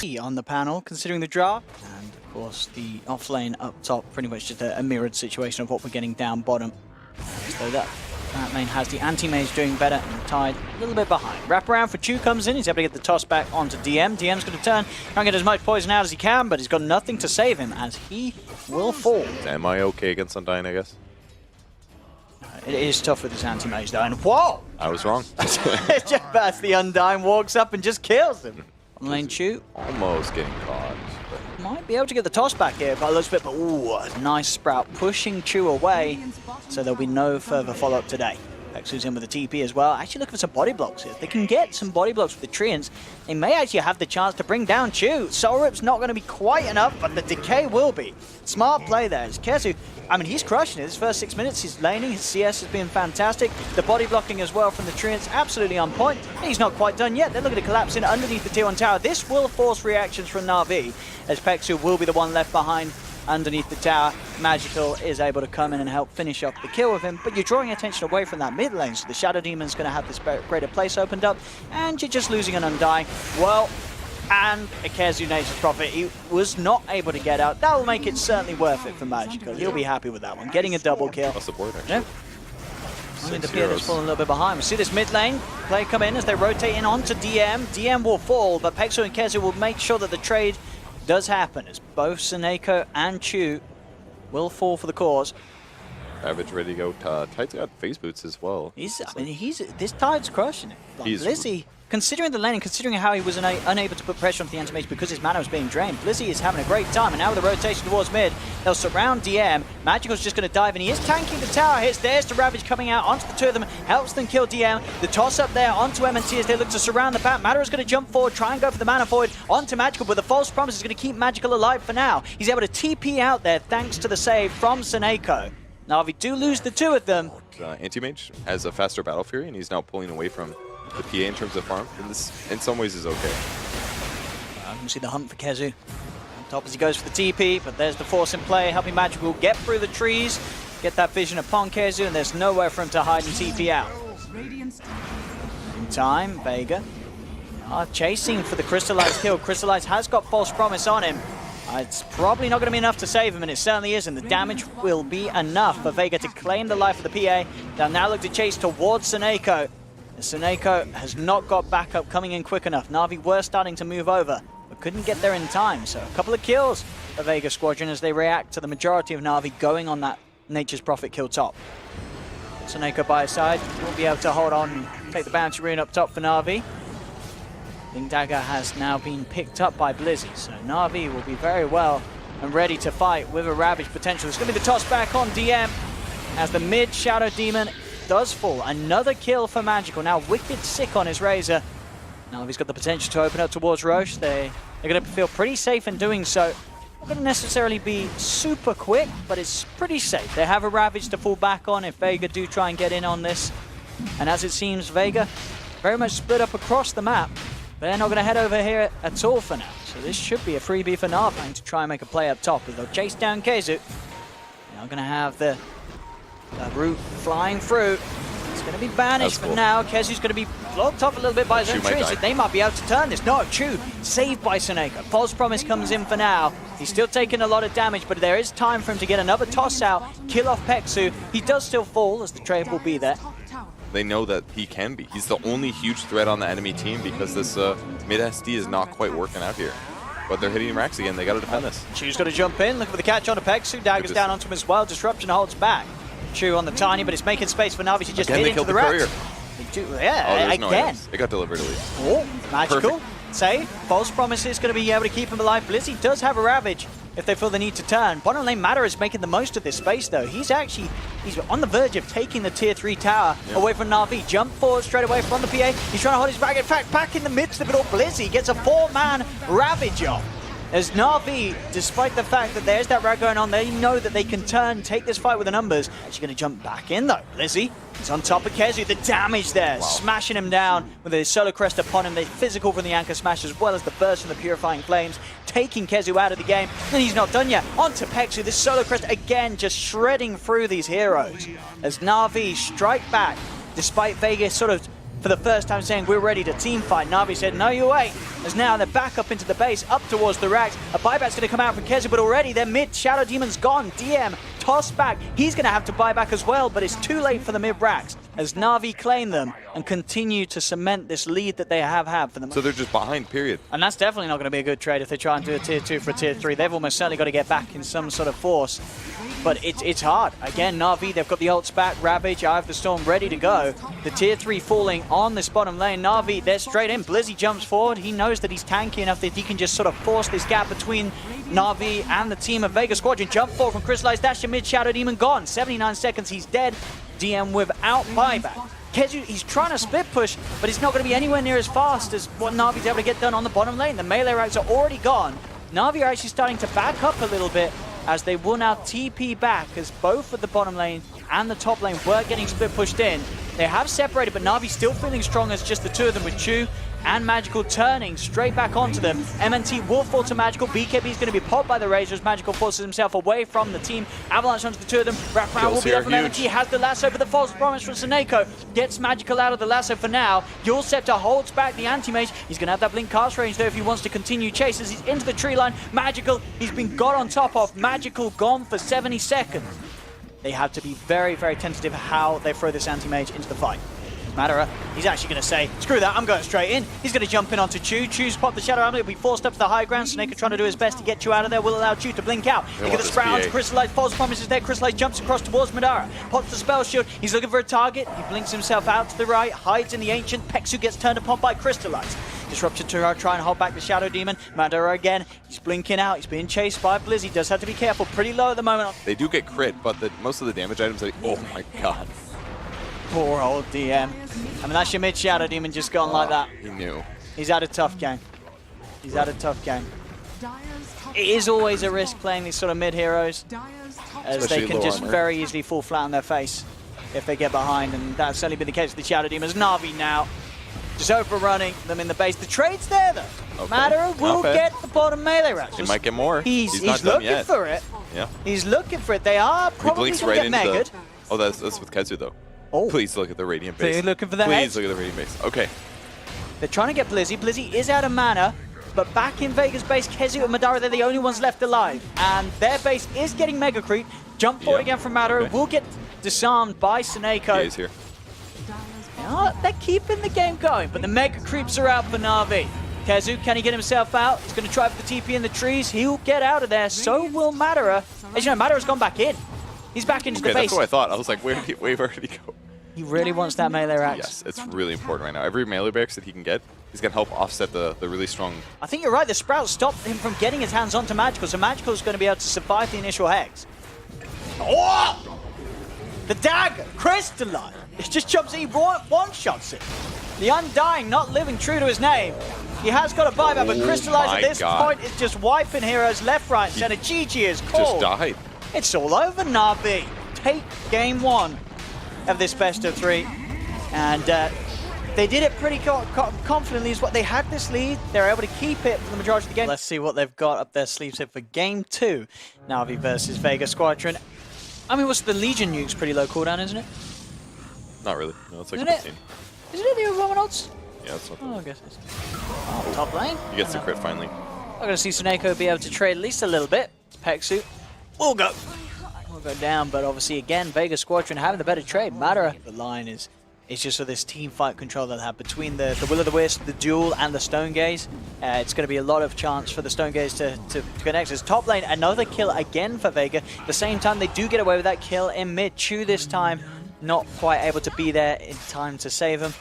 On the panel, considering the draft, and of course the offlane up top, pretty much just a mirrored situation of what we're getting down bottom. So that lane has the anti-mage doing better and Tide a little bit behind. Wraparound for Chu comes in, he's able to get the toss back onto DM. DM's going to turn, try and get as much poison out as he can, but he's got nothing to save him as he will fall. Am I okay against Undying, I guess? It is tough with his anti-mage though, and whoa! I was wrong. That's the Undying walks up and just kills him. On lane Chu. Almost getting caught. Might be able to get the toss back here by a little bit, but ooh, a nice sprout pushing Chu away, so there'll be no further follow-up today. Pexu's in with a TP as well. Actually looking for some body blocks here. If they can get some body blocks with the Treants, they may actually have the chance to bring down Chu. Soul Rip's not going to be quite enough, but the decay will be. Smart play there. It's Kezu. I mean, he's crushing it. His first 6 minutes, he's laning. His CS has been fantastic. The body blocking as well from the Treants, absolutely on point. He's not quite done yet. They're looking to collapse in underneath the tier 1 tower. This will force reactions from Navi, as Pexu will be the one left behind underneath the tower. Magical is able to come in and help finish off the kill with him, but you're drawing attention away from that mid lane, so the Shadow Demon's going to have this greater place opened up, and you're just losing an Undying. Well, and a Kezu Nature's Prophet, he was not able to get out. That will make it certainly worth it for Magical. He'll be happy with that one, getting a double kill. That's the board, actually. Yeah. Only the Pier that's falling a little bit behind. We see this mid lane play come in as they rotate in onto DM. DM will fall, but Pexu and Kezu will make sure that the trade does happen, as both Seneko and Chu will fall for the cause. Ravage ready to go. Tide's got face boots as well. This Tide's crushing it. Like, Blizzy, considering the lane and considering how he was unable to put pressure on the anti-mage because his mana was being drained, Blizzy is having a great time, and now with the rotation towards mid, they'll surround DM. Magical's just going to dive in. He is tanking the tower hits. There's the Ravage coming out onto the two of them, helps them kill DM. The toss up there onto M&T as they look to surround the back. Matter is going to jump forward, try and go for the mana void onto Magical, but the false promise is going to keep Magical alive for now. He's able to TP out there thanks to the save from Seneko. Navi do lose the two of them. Anti-Mage has a faster Battle Fury, and he's now pulling away from the PA in terms of farm, and this, in some ways, is okay. You can see the hunt for Kezu. On top as he goes for the TP, but there's the force in play, helping Magical get through the trees, get that vision upon Kezu, and there's nowhere for him to hide and TP out. In time, VEGA chasing for the Crystallized kill. Crystallized has got false promise on him. It's probably not going to be enough to save him, and it certainly isn't. The damage will be enough for VEGA to claim the life of the PA. They'll now look to chase towards Seneko. Seneko has not got backup coming in quick enough. Navi were starting to move over, but couldn't get there in time. So a couple of kills for VEGA Squadron as they react to the majority of Navi going on that Nature's Prophet kill top. Seneko by his side will be able to hold on and take the bounty rune up top for Navi. Ling Dagger has now been picked up by Blizzy, so Navi will be very well and ready to fight with a Ravage potential. It's going to be the toss back on DM as the mid Shadow Demon does fall. Another kill for Magical. Now Wicked sick on his Razor. Navi's got the potential to open up towards Roche. They're going to feel pretty safe in doing so. Not going to necessarily be super quick, but it's pretty safe. They have a Ravage to fall back on if VEGA do try and get in on this. And as it seems, VEGA very much split up across the map. They're not going to head over here at all for now. So this should be a freebie for Navi to try and make a play up top. As they'll chase down Kezu. Now going to have the root flying through. It's going to be banished for now. Kezu's going to be blocked off a little bit by his own trees. They might be able to turn this. No, Chu saved by Seneko. False promise comes in for now. He's still taking a lot of damage, but there is time for him to get another toss out, kill off Pexu. He does still fall as the trade will be there. They know that he can be. He's the only huge threat on the enemy team because this mid-SD is not quite working out here. But they're hitting racks again. They got to defend this. Chu's got to jump in, looking for the catch on Pexu. Daggers down onto him as well. Disruption holds back. Chu on the tiny, but it's making space for Navi to just hit into the racks. Again. It got delivered at least. Oh, Magical. Save. False promise is going to be able to keep him alive. Blizzy does have a Ravage if they feel the need to turn. Bottom lane Matter is making the most of this space though. He's on the verge of taking the tier 3 tower away from Navi. Jump forward straight away from the PA. He's trying to hold his back. In fact, back in the midst of it all, Blizzy gets a 4-man Ravage off. As Navi, despite the fact that there's that rag going on, they know that they can turn, take this fight with the numbers. She's going to jump back in though. Blizzy is on top of Kezu. The damage there, smashing him down with a Solar Crest upon him. The physical from the Anchor Smash as well as the burst from the Purifying Flames, taking Kezu out of the game. And he's not done yet. Onto Pexu. This Solar Crest again just shredding through these heroes. As Navi strike back, despite VEGA sort of for the first time saying, we're ready to team fight. Navi said, no, you wait. As now they're back up into the base, up towards the racks. A buyback's going to come out from KheZu, but already their mid Shadow Demon's gone. DM tossed back. He's going to have to buy back as well, but it's too late for the mid racks as Navi claim them and continue to cement this lead that they have had for them. So they're just behind, period. And that's definitely not going to be a good trade if they try and do a tier 2 for a tier 3. They've almost certainly got to get back in some sort of force. But it's hard. Again, Navi, they've got the ults back. Ravage, Eye of the Storm ready to go. The tier 3 falling on this bottom lane. Navi, they're straight in. Blizzy jumps forward. He knows that he's tanky enough that he can just sort of force this gap between Navi and the team of Vega Squadron. Jump forward from Crystallized Dash to mid. Shadow Demon gone. 79 seconds, he's dead. DM without buyback. KheZu, he's trying to split push, but it's not going to be anywhere near as fast as what Navi's able to get done on the bottom lane. The melee racks are already gone. Navi are actually starting to back up a little bit as they will now TP back, as both of the bottom lane and the top lane were getting split pushed in. They have separated, but Navi still feeling strong as just the two of them, with Chu and Magical turning straight back onto them. MNT will fall to Magical. BKB is going to be popped by the Razors. Magical forces himself away from the team. Avalanche onto the two of them. Wrap around will be there from MNT. Has the lasso, but the false promise from Seneko gets Magical out of the lasso for now. Yul Scepter holds back the anti-mage. He's going to have that blink cast range though if he wants to continue chases. He's into the tree line. Magical, he's been got on top of. Magical gone for 70 seconds. They have to be very, very tentative how they throw this anti-mage into the fight. Matera, he's actually going to say, screw that, I'm going straight in. He's going to jump in onto Chu. Chu's popped the Shadow Armor. He'll be forced up to the high ground. Snake trying to do his best to get Chu out of there. Will allow Chu to blink out. Look at the Sprout. Crystallized false promises there. Crystallized jumps across towards Madara. Pops the spell shield. He's looking for a target. He blinks himself out to the right. Hides in the Ancient. Pexu gets turned upon by Crystallized. Disruption to try and hold back the Shadow Demon. Madara again. He's blinking out. He's being chased by Blizz. He does have to be careful. Pretty low at the moment. They do get crit, but most of the damage items, oh my god. Poor old DM. I mean, that's your mid Shadow Demon just gone like that. He knew. He's had a tough game. He's had a tough game. It is always a risk playing these sort of mid heroes, as they can just very easily fall flat on their face if they get behind, and that's certainly been the case with the Shadow Demons. Navi now just overrunning them in the base. The trade's there though. Okay. Madara will get the bottom melee racks. He might get more. He's looking for it. Yeah. He's looking for it. They are probably going to get megged. Oh, that's with KheZu though. Oh. Please look at the Radiant base. They're looking for the Please look at the Radiant base. Okay. They're trying to get Blizzy. Blizzy is out of mana, but back in Vega's base, KheZu and Madara, they're the only ones left alive. And their base is getting mega creep. Jump forward again from Madara. Will get disarmed by Seneko. He's here. They're keeping the game going, but the mega creeps are out for Navi. KheZu, can he get himself out? He's going to try for the TP in the trees. He'll get out of there. So will Madara. As you know, Madara's gone back in. He's back into the base. That's what I thought. I was like, where did he go? He really wants that melee axe. Yes, it's really important right now. Every melee axe that he can get, he's going to help offset the really strong... I think you're right. The Sprout stopped him from getting his hands onto Magical, so Magical is going to be able to survive the initial hex. Oh! The dagger! Crystalline! It just jumps in, he one-shots it. The Undying not living true to his name. He has got a buyback, but Crystallized at this point is just wiping heroes left, right, and center. GG is called. Just died. It's all over, Navi. Take game one of this best of 3. And they did it pretty confidently is what they had this lead. They were able to keep it for the majority of the game. Let's see what they've got up their sleeves here for game 2. Navi versus Vega Squadron. I mean, what's the Legion nuke's pretty low cooldown, isn't it? Not really. No, it's like 15. Isn't it the Roman odds? Yeah, that's not I guess it's... Oh, top lane. He gets the crit finally. I'm going to see Seneko be able to trade at least a little bit. Pexu will go down, but obviously again, Vega Squadron having the better trade. Madara, the line is just for this team fight control that they have between the Will-O-The-Wisp, the Duel, and the Stone Gaze. It's going to be a lot of chance for the Stone Gaze to connect. As top lane, another kill again for Vega. At the same time, they do get away with that kill in mid. Chu this time not quite able to be there in time to save him.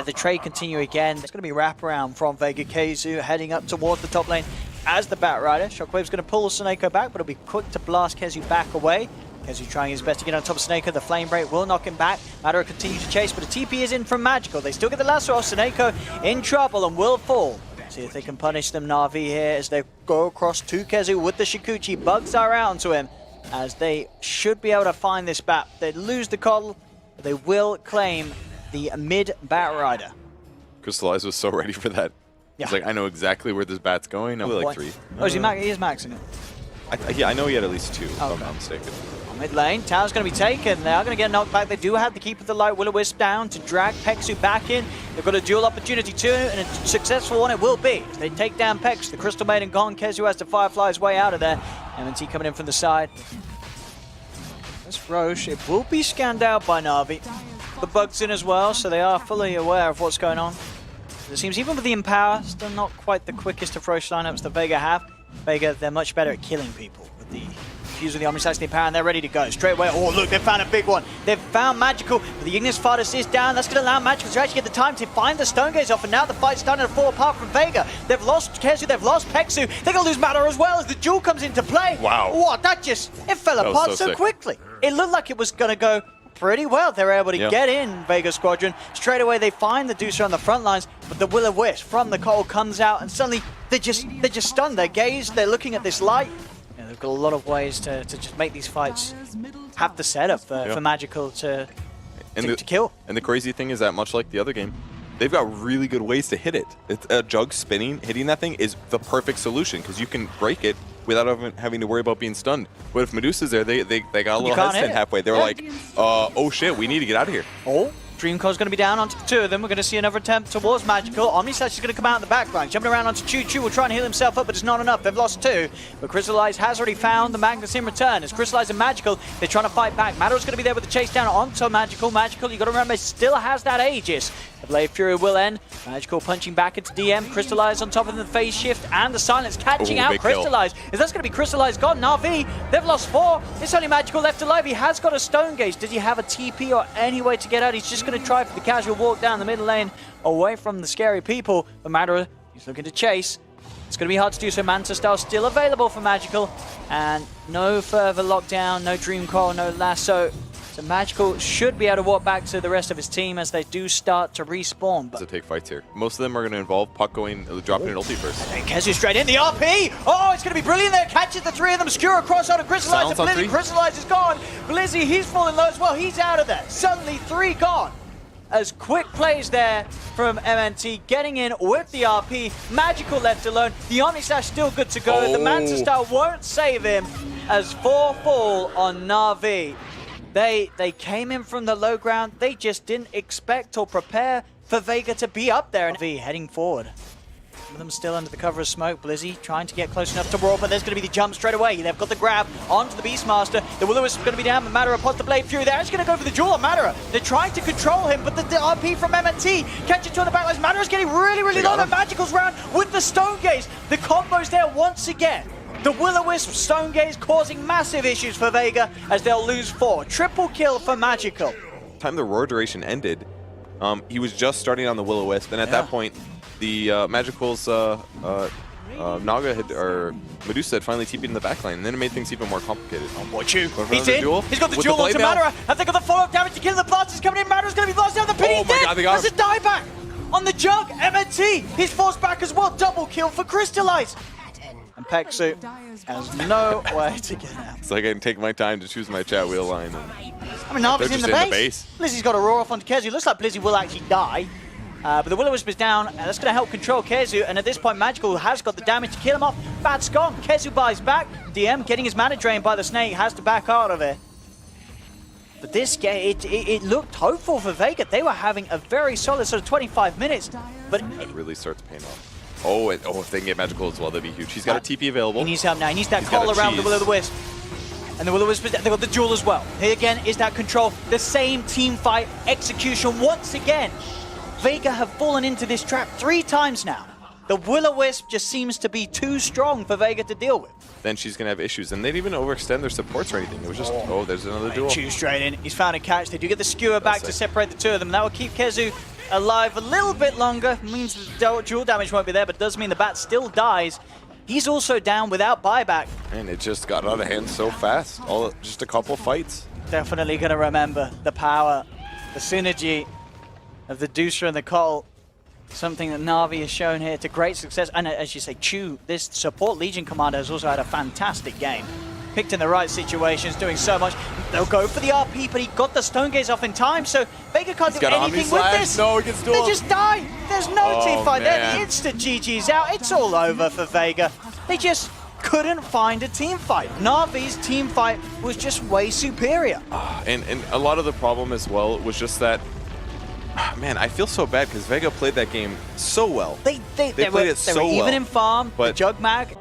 The trade continue again. It's going to be wraparound from Vega. KheZu heading up towards the top lane as the Batrider. Shockwave's going to pull Seneko back, but it'll be quick to blast KheZu back away. KheZu trying his best to get on top of Seneko. The Flame Break will knock him back. Madara continues to chase, but a TP is in from Magical. They still get the lasso off. Seneko in trouble and will fall. See if they can punish them, Navi, here as they go across to KheZu with the Shikuchi. Bugs are around to him as they should be able to find this bat. They lose the coddle, but they will claim the mid Batrider. Crystallized was so ready for that. Yeah. He's like, I know exactly where this bat's going. I'm like 3. Oh, he is maxing it. Yeah, I know he had at least 2, if I'm not mistaken. Mid lane, tower's going to be taken. They are going to get knocked back. They do have the Keep of the Light Will-O-Wisp down to drag Pexu back in. They've got a dual opportunity too, and a successful one it will be. They take down Pex. The Crystal Maiden gone. Kezu has to Firefly his way out of there. MNT coming in from the side. This Roche, it will be scanned out by Navi. The bug's in as well, so they are fully aware of what's going on. It seems even with the Empower, still not quite the quickest of Roche lineups that Vega have. Vega, they're much better at killing people with the fuse of the Omnislash and the Empower, and they're ready to go. Straight away, oh look, they found a big one. They've found Magical, but the Ignis Fardus is down. That's going to allow Magical to actually get the time to find the Stone Gaze off, and now the fight's starting to fall apart from Vega. They've lost Kezu, they've lost Pexu. They're going to lose Matter as well as the duel comes into play. Wow. What, it fell apart so quickly. It looked like it was going to go pretty well. They were able to get in Vega Squadron. Straight away, they find the Deucer on the front lines, but the Will-O-Wisp from the Coal comes out, and suddenly they're just stunned. They're gazed, they're looking at this light. Yeah, they've got a lot of ways to just make these fights have the setup for Magical to kill. And the crazy thing is that, much like the other game, they've got really good ways to hit it. It's a Jug spinning, hitting that thing is the perfect solution because you can break it without having to worry about being stunned. But if Medusa's there, they got a little hesitant halfway. They were like, oh shit, we need to get out of here. Oh, Dreamcore's going to be down onto the two of them. We're going to see another attempt towards Magical. Omnislash is going to come out in the background. Jumping around onto Chu. Chu will try and heal himself up, but it's not enough. They've lost two. But Crystallize has already found the Magnus in return. As Crystallize and Magical, they're trying to fight back. Matter's going to be there with the chase down onto Magical. Magical, you got to remember, still has that Aegis. The Blade Fury will end. Magical punching back into DM. Crystallize on top of the phase shift and the silence catching out Crystallize. Is that's going to be Crystallize gone? Navi, they've lost four. It's only Magical left alive. He has got a Stone Gauge. Does he have a TP or any way to get out? He's just going to try for the casual walk down the middle lane away from the scary people. But Matter, he's looking to chase. It's going to be hard to do so. Manta style still available for Magical. And no further lockdown, no Dream Coil, no Lasso. So Magical should be able to walk back to the rest of his team as they do start to respawn. But to take fights here. Most of them are going to involve Puck dropping an ulti first. And Kezu straight in the RP. Oh, it's going to be brilliant there. Catches the three of them. Skewer across out of Crystallize. And Blizzy. Crystallize is gone. Blizzy, he's falling low as well. He's out of there. Suddenly three gone. As quick plays there from MNT, getting in with the RP. Magical left alone. The Omnislash still good to go. The Manta Star won't save him as four fall on Navi. They came in from the low ground. They just didn't expect or prepare for Vega to be up there. And V heading forward. Some of them still under the cover of smoke. Blizzy trying to get close enough to Roar, but there's going to be the jump straight away. They've got the grab onto the Beastmaster. The Will-O-Wisp is going to be down, but Matter upon the Blade Fury. They're actually going to go for the duel on Matter. They're trying to control him, but the RP from MNT catches two on the backlines. Matter is getting really low. The Magical's round with the Stone Gaze. The combo's there once again. The Will-O-Wisp Stone Gaze causing massive issues for Vega as they'll lose four. Triple kill for Magical. Time the Roar duration ended, he was just starting on the Will-O-Wisp, and at that point, the Magical's Naga or Medusa had finally TP'd in the backline, and then it made things even more complicated. Oh boy, Chu. He's in. He's got the duel onto Matter. Have they got the follow-up damage to kill? The blast is coming in. Matter's going to be blasted down the pit. He's dead. There's a dieback on the Jug. MNT. He's forced back as well. Double kill for Crystallize. And Pexu has no way to get out. It's like I can take my time to choose my chat wheel line. I mean, Navi's in the base. Blizzy's got a roar off onto Kezu. Looks like Blizzy will actually die. But the Will-O-Wisp is down, and that's going to help control Kezu. And at this point, Magical has got the damage to kill him off. Bat's gone. Kezu buys back. DM getting his mana drained by the snake, has to back out of it. But this game, it looked hopeful for Vega. They were having a very solid sort of 25 minutes. But it really starts paying off. Oh, if they can get Magical as well, that'd be huge. He's got a TP available. He needs help now. He needs that call around the Will-O-Wisp. And the Will-O-Wisp, they've got the duel as well. Here again is that control. The same team fight execution once again. Vega have fallen into this trap 3 times now. The Will-O-Wisp just seems to be too strong for Vega to deal with. Then she's going to have issues. And they didn't even overextend their supports or anything. It was just, oh, there's another duel. Chew straight in. He's found a catch. They do get the skewer back to separate the two of them. That will keep Kezu alive a little bit longer. It means the dual damage won't be there, but it does mean the Bat still dies. He's also down without buyback. And it just got out of hand so fast. Just a couple fights. Definitely going to remember the power, the synergy of the Deucer and the Coal. Something that Navi has shown here to great success. And as you say, Chu, this support Legion commander, has also had a fantastic game. Picked in the right situations, doing so much. They'll go for the RP, but he got the Stone Gaze off in time, so Vega can't do anything with this. No, he gets dueled. They just die. There's no team fight there. The instant GG's out. It's all over for Vega. They just couldn't find a team fight. Navi's team fight was just way superior. And a lot of the problem as well was just that, man, I feel so bad because VEGA played that game so well. They played were, it so even well, in farm, but the Jug Mag,